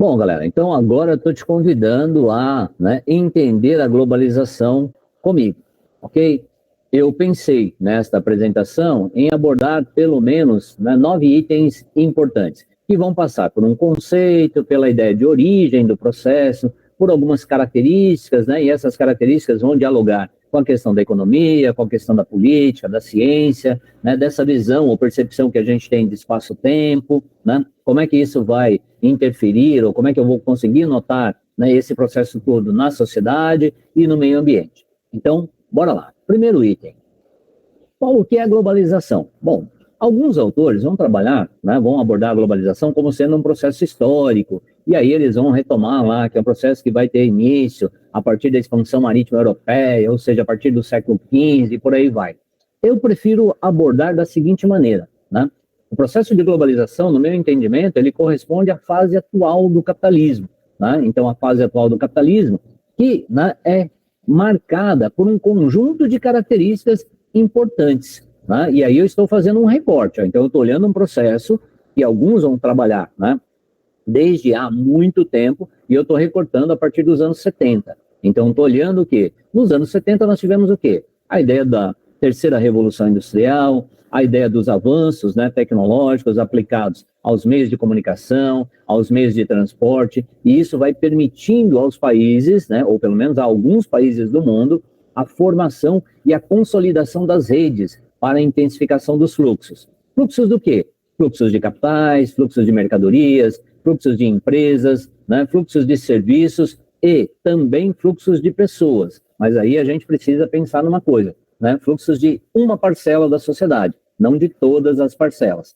Bom, galera, então agora eu estou te convidando a, entender a globalização comigo, ok? Eu pensei nesta apresentação em abordar pelo menos 9 itens importantes, que vão passar por um conceito, pela ideia de origem do processo, por algumas características, e essas características vão dialogar com a questão da economia, com a questão da política, da ciência, dessa visão ou percepção que a gente tem de espaço-tempo, como é que isso vai interferir, ou como é que eu vou conseguir notar esse processo todo na sociedade e no meio ambiente. Então, bora lá. Primeiro item. O que é a globalização? Bom, alguns autores vão trabalhar, vão abordar a globalização como sendo um processo histórico, e aí eles vão retomar lá que é um processo que vai ter início a partir da expansão marítima europeia, ou seja, a partir do século XV e por aí vai. Eu prefiro abordar da seguinte maneira, O processo de globalização, no meu entendimento, ele corresponde à fase atual do capitalismo, Então, a fase atual do capitalismo, que é marcada por um conjunto de características importantes, E aí eu estou fazendo um recorte, então eu estou olhando um processo que alguns vão trabalhar, desde há muito tempo, e eu estou recortando a partir dos anos 70. Então, estou olhando o quê? Nos anos 70 nós tivemos o quê? A ideia da terceira revolução industrial, a ideia dos avanços tecnológicos aplicados aos meios de comunicação, aos meios de transporte, e isso vai permitindo aos países, ou pelo menos a alguns países do mundo, a formação e a consolidação das redes para a intensificação dos fluxos. Fluxos do quê? Fluxos de capitais, fluxos de mercadorias, fluxos de empresas, fluxos de serviços e também fluxos de pessoas. Mas aí a gente precisa pensar numa coisa, fluxos de uma parcela da sociedade, não de todas as parcelas.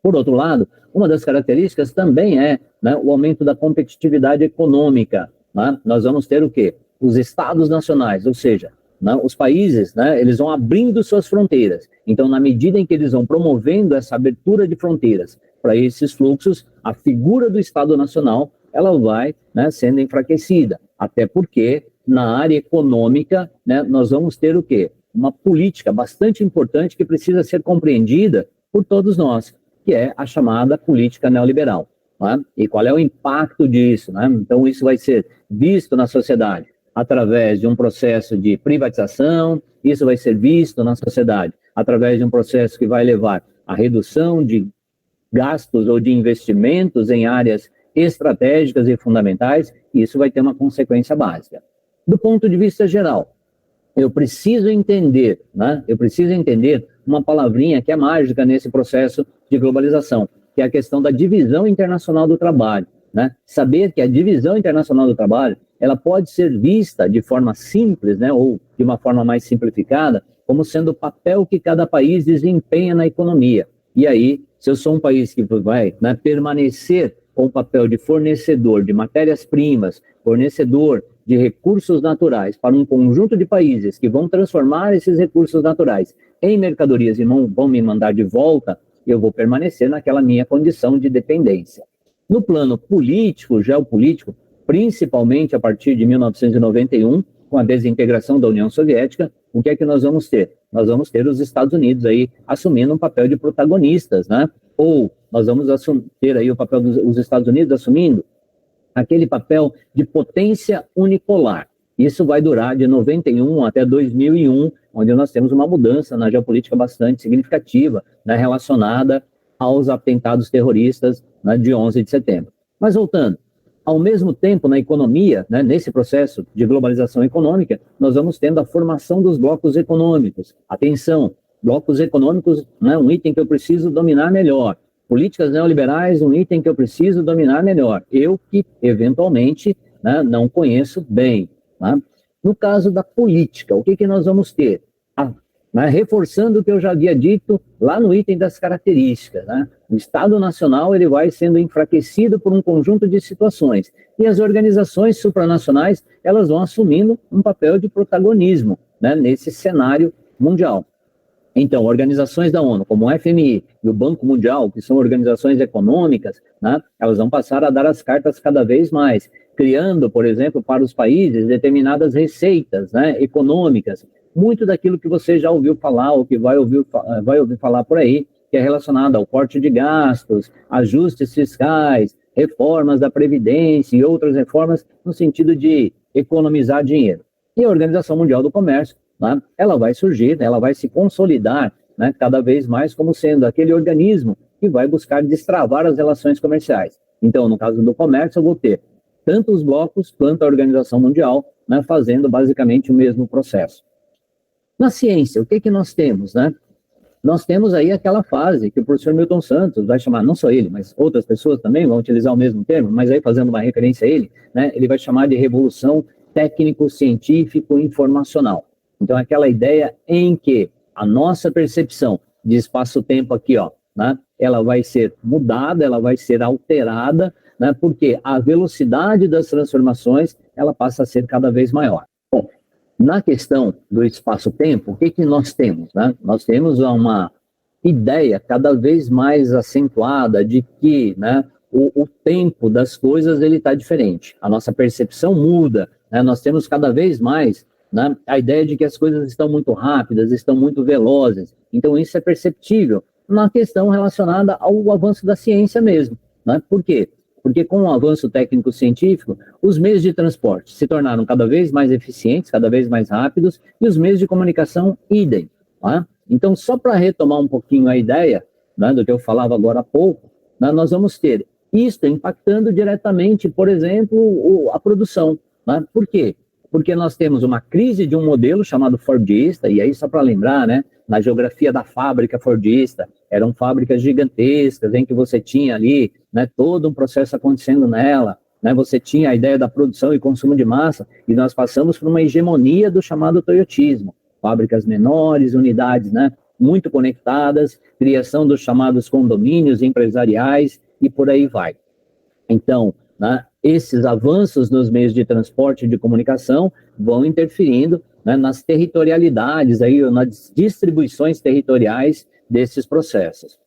Por outro lado, uma das características também é o aumento da competitividade econômica. Nós vamos ter o quê? Os estados nacionais, ou seja, os países, eles vão abrindo suas fronteiras. Então, na medida em que eles vão promovendo essa abertura de fronteiras para esses fluxos, a figura do Estado Nacional, ela vai sendo enfraquecida. Até porque, na área econômica, nós vamos ter o quê? Uma política bastante importante que precisa ser compreendida por todos nós, que é a chamada política neoliberal. E qual é o impacto disso? Então, isso vai ser visto na sociedade através de um processo de privatização, isso vai ser visto na sociedade através de um processo que vai levar à redução de gastos ou de investimentos em áreas estratégicas e fundamentais, e isso vai ter uma consequência básica. Do ponto de vista geral, eu preciso entender uma palavrinha que é mágica nesse processo de globalização, que é a questão da divisão internacional do trabalho. Saber que a divisão internacional do trabalho, ela pode ser vista de forma simples, ou de uma forma mais simplificada, como sendo o papel que cada país desempenha na economia. E aí, se eu sou um país que vai permanecer com o papel de fornecedor de matérias-primas, fornecedor de recursos naturais para um conjunto de países que vão transformar esses recursos naturais em mercadorias e não vão me mandar de volta, eu vou permanecer naquela minha condição de dependência. No plano político, geopolítico, principalmente a partir de 1991, com a desintegração da União Soviética, o que é que nós vamos ter? Nós vamos ter os Estados Unidos aí assumindo um papel de protagonistas, Ou nós vamos ter aí o papel dos Estados Unidos assumindo aquele papel de potência unipolar. Isso vai durar de 91 até 2001, onde nós temos uma mudança na geopolítica bastante significativa, relacionada aos atentados terroristas de 11 de setembro. Mas voltando, ao mesmo tempo, na economia, nesse processo de globalização econômica, nós vamos tendo a formação dos blocos econômicos. Atenção, blocos econômicos, um item que eu preciso dominar melhor. Políticas neoliberais, um item que eu preciso dominar melhor. Eu que, eventualmente, não conheço bem. No caso da política, o que nós vamos ter? Reforçando o que eu já havia dito lá no item das características. O Estado Nacional ele vai sendo enfraquecido por um conjunto de situações. E as organizações supranacionais elas vão assumindo um papel de protagonismo nesse cenário mundial. Então, organizações da ONU, como o FMI e o Banco Mundial, que são organizações econômicas, elas vão passar a dar as cartas cada vez mais, criando, por exemplo, para os países determinadas receitas econômicas, muito daquilo que você já ouviu falar ou que vai ouvir falar por aí, que é relacionado ao corte de gastos, ajustes fiscais, reformas da Previdência e outras reformas no sentido de economizar dinheiro. E a Organização Mundial do Comércio, né, ela vai surgir, ela vai se consolidar, né, cada vez mais como sendo aquele organismo que vai buscar destravar as relações comerciais. Então, no caso do comércio, eu vou ter tanto os blocos quanto a Organização Mundial, né, fazendo basicamente o mesmo processo. Na ciência, o que nós temos, né? Nós temos aí aquela fase que o professor Milton Santos vai chamar, não só ele, mas outras pessoas também vão utilizar o mesmo termo, mas aí fazendo uma referência a ele, né, ele vai chamar de revolução técnico-científico-informacional. Então, aquela ideia em que a nossa percepção de espaço-tempo aqui, ó, né, ela vai ser mudada, ela vai ser alterada, né, porque a velocidade das transformações, ela passa a ser cada vez maior. Bom, na questão do espaço-tempo, o que nós temos, né? Nós temos uma ideia cada vez mais acentuada de que, né, o tempo das coisas ele está diferente. A nossa percepção muda, né? Nós temos cada vez mais, né, a ideia de que as coisas estão muito rápidas, estão muito velozes. Então isso é perceptível na questão relacionada ao avanço da ciência mesmo, né? Por quê? Porque com o avanço técnico-científico, os meios de transporte se tornaram cada vez mais eficientes, cada vez mais rápidos, e os meios de comunicação, idem. Tá? Então, só para retomar um pouquinho a ideia, né, do que eu falava agora há pouco, né, nós vamos ter isto impactando diretamente, por exemplo, a produção. Né? Por quê? Porque nós temos uma crise de um modelo chamado Fordista, e aí só para lembrar, né, na geografia da fábrica Fordista, eram fábricas gigantescas em que você tinha ali, né, todo um processo acontecendo nela, né, você tinha a ideia da produção e consumo de massa, e nós passamos por uma hegemonia do chamado toyotismo, fábricas menores, unidades, né, muito conectadas, criação dos chamados condomínios empresariais e por aí vai. Então, né, esses avanços nos meios de transporte e de comunicação vão interferindo, né, nas territorialidades, aí, nas distribuições territoriais desses processos.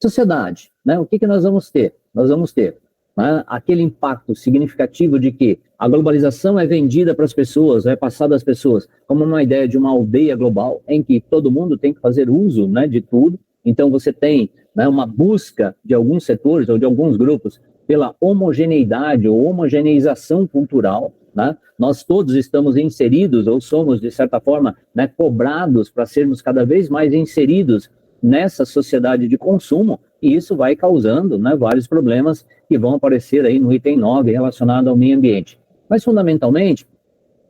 Sociedade, né, o que nós vamos ter? Nós vamos ter, né, aquele impacto significativo de que a globalização é vendida para as pessoas, é passada às pessoas como uma ideia de uma aldeia global, em que todo mundo tem que fazer uso, né, de tudo. Então você tem, né, uma busca de alguns setores ou de alguns grupos pela homogeneidade ou homogeneização cultural, né? Nós todos estamos inseridos ou somos, de certa forma, né, cobrados para sermos cada vez mais inseridos nessa sociedade de consumo, e isso vai causando, né, vários problemas que vão aparecer aí no item 9 relacionado ao meio ambiente. Mas, fundamentalmente,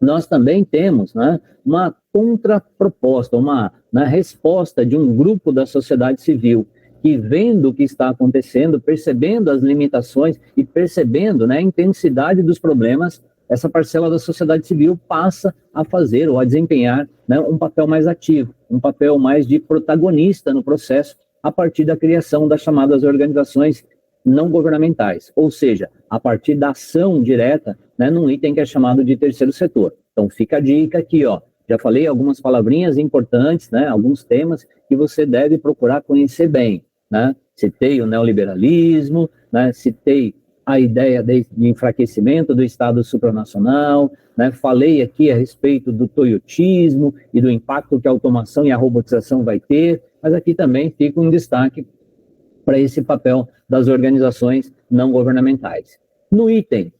nós também temos, né, uma contraproposta, uma, né, resposta de um grupo da sociedade civil que, vendo o que está acontecendo, percebendo as limitações e percebendo, né, a intensidade dos problemas, essa parcela da sociedade civil passa a fazer ou a desempenhar, né, um papel mais ativo, um papel mais de protagonista no processo, a partir da criação das chamadas organizações não governamentais, ou seja, a partir da ação direta, né, num item que é chamado de terceiro setor. Então fica a dica aqui, ó. Já falei algumas palavrinhas importantes, né, alguns temas que você deve procurar conhecer bem, né? Citei o neoliberalismo, né, citei a ideia de enfraquecimento do Estado supranacional, né? Falei aqui a respeito do toyotismo e do impacto que a automação e a robotização vai ter, mas aqui também fica um destaque para esse papel das organizações não governamentais. No item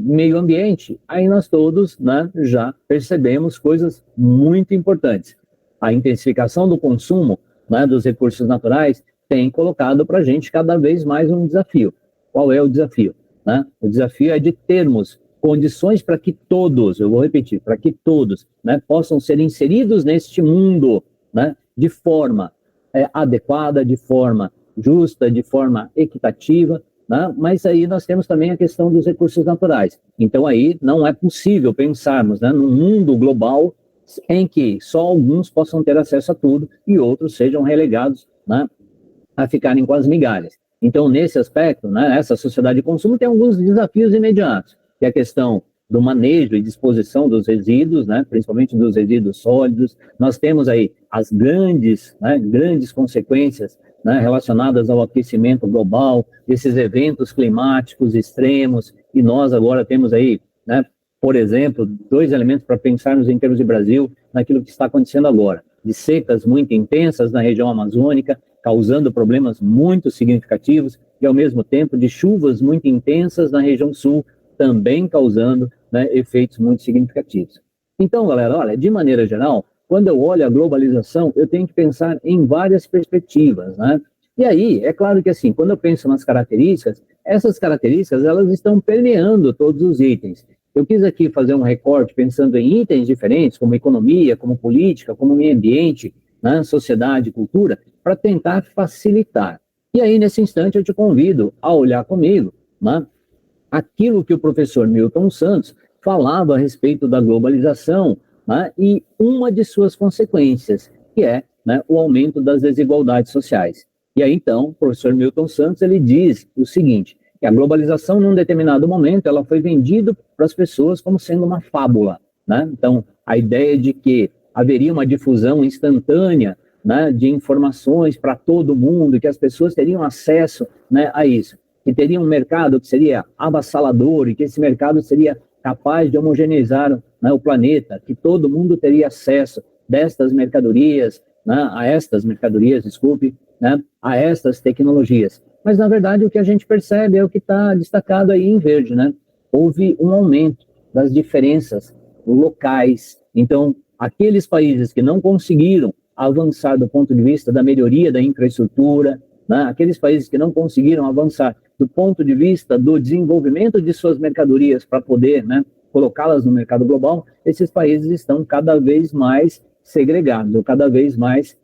meio ambiente, aí nós todos, né, já percebemos coisas muito importantes. A intensificação do consumo, né, dos recursos naturais tem colocado para a gente cada vez mais um desafio. Qual é o desafio? Né? O desafio é de termos condições para que todos, eu vou repetir, para que todos, né, possam ser inseridos neste mundo, né, de forma adequada, de forma justa, de forma equitativa, né? Mas aí nós temos também a questão dos recursos naturais. Então aí não é possível pensarmos, né, num mundo global em que só alguns possam ter acesso a tudo e outros sejam relegados, né, a ficarem com as migalhas. Então, nesse aspecto, né, essa sociedade de consumo tem alguns desafios imediatos, que é a questão do manejo e disposição dos resíduos, né, principalmente dos resíduos sólidos. Nós temos aí as grandes consequências, né, relacionadas ao aquecimento global, esses eventos climáticos extremos, e nós agora temos aí, né, por exemplo, 2 elementos para pensarmos em termos de Brasil, naquilo que está acontecendo agora, de secas muito intensas na região amazônica, causando problemas muito significativos, e ao mesmo tempo de chuvas muito intensas na região sul, também causando, né, efeitos muito significativos. Então, galera, olha, de maneira geral, quando eu olho a globalização, eu tenho que pensar em várias perspectivas, né? E aí, é claro que assim, quando eu penso nas características, essas características, elas estão permeando todos os itens. Eu quis aqui fazer um recorte pensando em itens diferentes, como economia, como política, como meio ambiente, né, sociedade, cultura, para tentar facilitar. E aí, nesse instante, eu te convido a olhar comigo, né, aquilo que o professor Milton Santos falava a respeito da globalização, né, e uma de suas consequências, que é, né, o aumento das desigualdades sociais. E aí, então, o professor Milton Santos, ele diz o seguinte, que a globalização, num determinado momento, ela foi vendida para as pessoas como sendo uma fábula, né? Então, a ideia de que haveria uma difusão instantânea, né, de informações para todo mundo, que as pessoas teriam acesso, né, a isso, que teria um mercado que seria avassalador e que esse mercado seria capaz de homogeneizar, né, o planeta, que todo mundo teria acesso destas mercadorias, né, a estas mercadorias, desculpe, né, a estas tecnologias. Mas, na verdade, o que a gente percebe é o que está destacado aí em verde, né? Houve um aumento das diferenças locais. Então, aqueles países que não conseguiram avançar do ponto de vista da melhoria da infraestrutura, né, aqueles países que não conseguiram avançar do ponto de vista do desenvolvimento de suas mercadorias para poder, né, colocá-las no mercado global, esses países estão cada vez mais segregados, ou cada vez mais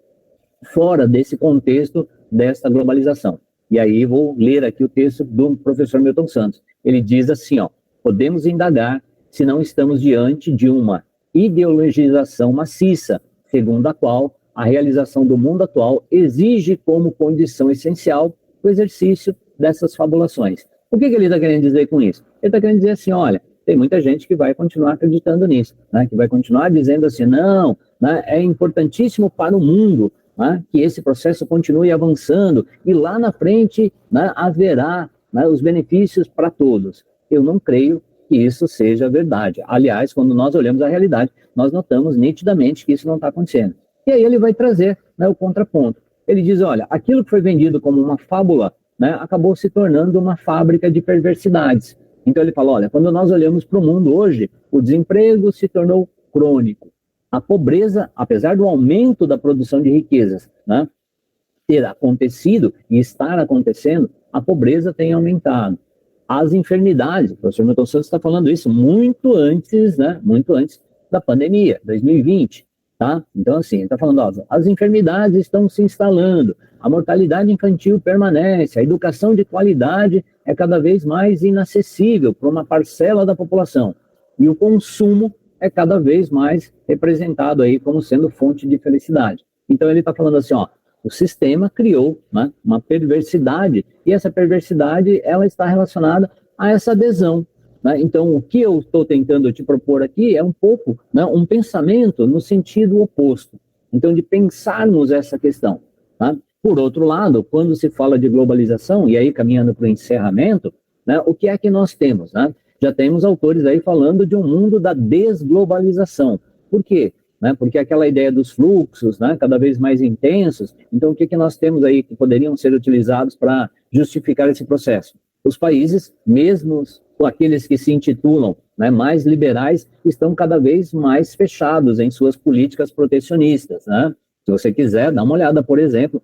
fora desse contexto dessa globalização. E aí vou ler aqui o texto do professor Milton Santos. Ele diz assim, ó, podemos indagar se não estamos diante de uma ideologização maciça, segundo a qual a realização do mundo atual exige como condição essencial o exercício dessas fabulações. O que ele está querendo dizer com isso? Ele está querendo dizer assim, olha, tem muita gente que vai continuar acreditando nisso, né? Que vai continuar dizendo assim, não, né, é importantíssimo para o mundo, né, que esse processo continue avançando e lá na frente, né, haverá, né, os benefícios para todos. Eu não creio que isso seja verdade. Aliás, quando nós olhamos a realidade, nós notamos nitidamente que isso não está acontecendo. E aí ele vai trazer, né, o contraponto. Ele diz, olha, aquilo que foi vendido como uma fábula, né, acabou se tornando uma fábrica de perversidades. Então ele fala, olha, quando nós olhamos para o mundo hoje, o desemprego se tornou crônico. A pobreza, apesar do aumento da produção de riquezas, né, ter acontecido e estar acontecendo, a pobreza tem aumentado. As enfermidades, o professor Milton Santos está falando isso muito antes, né, muito antes da pandemia, 2020. Tá? Então, assim, ele está falando, ó, as enfermidades estão se instalando, a mortalidade infantil permanece, a educação de qualidade é cada vez mais inacessível para uma parcela da população. E o consumo é cada vez mais representado aí como sendo fonte de felicidade. Então, ele está falando assim, ó, o sistema criou, né, uma perversidade, e essa perversidade ela está relacionada a essa adesão. Né? Então, o que eu estou tentando te propor aqui é um pouco, né, um pensamento no sentido oposto. Então, de pensarmos essa questão. Tá? Por outro lado, quando se fala de globalização, e aí caminhando para o encerramento, né, o que é que nós temos? Né? Já temos autores aí falando de um mundo da desglobalização. Por quê? Né? Porque aquela ideia dos fluxos, né, cada vez mais intensos, então o que, que nós temos aí que poderiam ser utilizados para justificar esse processo? Os países, mesmo aqueles que se intitulam, né, mais liberais, estão cada vez mais fechados em suas políticas protecionistas. Né? Se você quiser, dá uma olhada, por exemplo,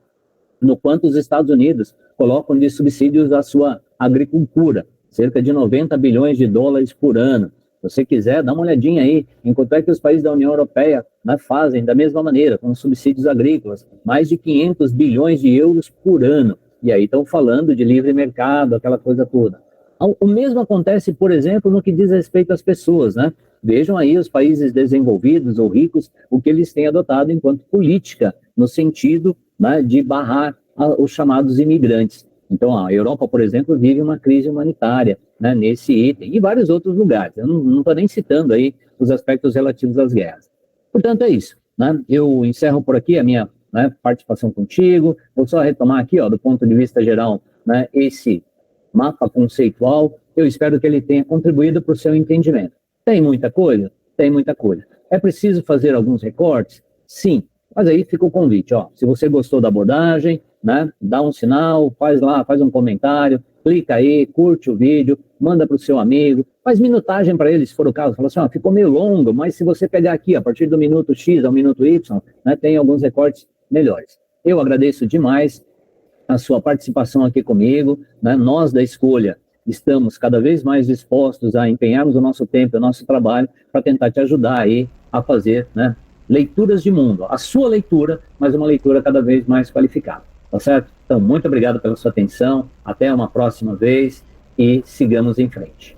no quanto os Estados Unidos colocam de subsídios à sua agricultura, cerca de 90 bilhões de dólares por ano. Se você quiser, dá uma olhadinha aí, enquanto é que os países da União Europeia, né, fazem da mesma maneira, com subsídios agrícolas, mais de 500 bilhões de euros por ano. E aí estão falando de livre mercado, aquela coisa toda. O mesmo acontece, por exemplo, no que diz respeito às pessoas, né? Vejam aí os países desenvolvidos ou ricos, o que eles têm adotado enquanto política, no sentido, né, de barrar os chamados imigrantes. Então, a Europa, por exemplo, vive uma crise humanitária, né, nesse item, e vários outros lugares. Eu não estou nem citando aí os aspectos relativos às guerras. Portanto, é isso. Né? Eu encerro por aqui a minha, né, participação contigo. Vou só retomar aqui, ó, do ponto de vista geral, né, esse mapa conceitual. Eu espero que ele tenha contribuído para o seu entendimento. Tem muita coisa? Tem muita coisa. É preciso fazer alguns recortes? Sim. Mas aí fica o convite, ó. Se você gostou da abordagem, né? Dá um sinal, faz lá, faz um comentário, clica aí, curte o vídeo, manda para o seu amigo, faz minutagem para ele, se for o caso. Fala assim, ó, ficou meio longo, mas se você pegar aqui, a partir do minuto X ao minuto Y, né, tem alguns recortes melhores. Eu agradeço demais a sua participação aqui comigo, né? Nós da Escolha estamos cada vez mais dispostos a empenharmos o nosso tempo, o nosso trabalho, para tentar te ajudar aí a fazer, né, leituras de mundo. A sua leitura, mas uma leitura cada vez mais qualificada, tá certo? Então, muito obrigado pela sua atenção, até uma próxima vez e sigamos em frente.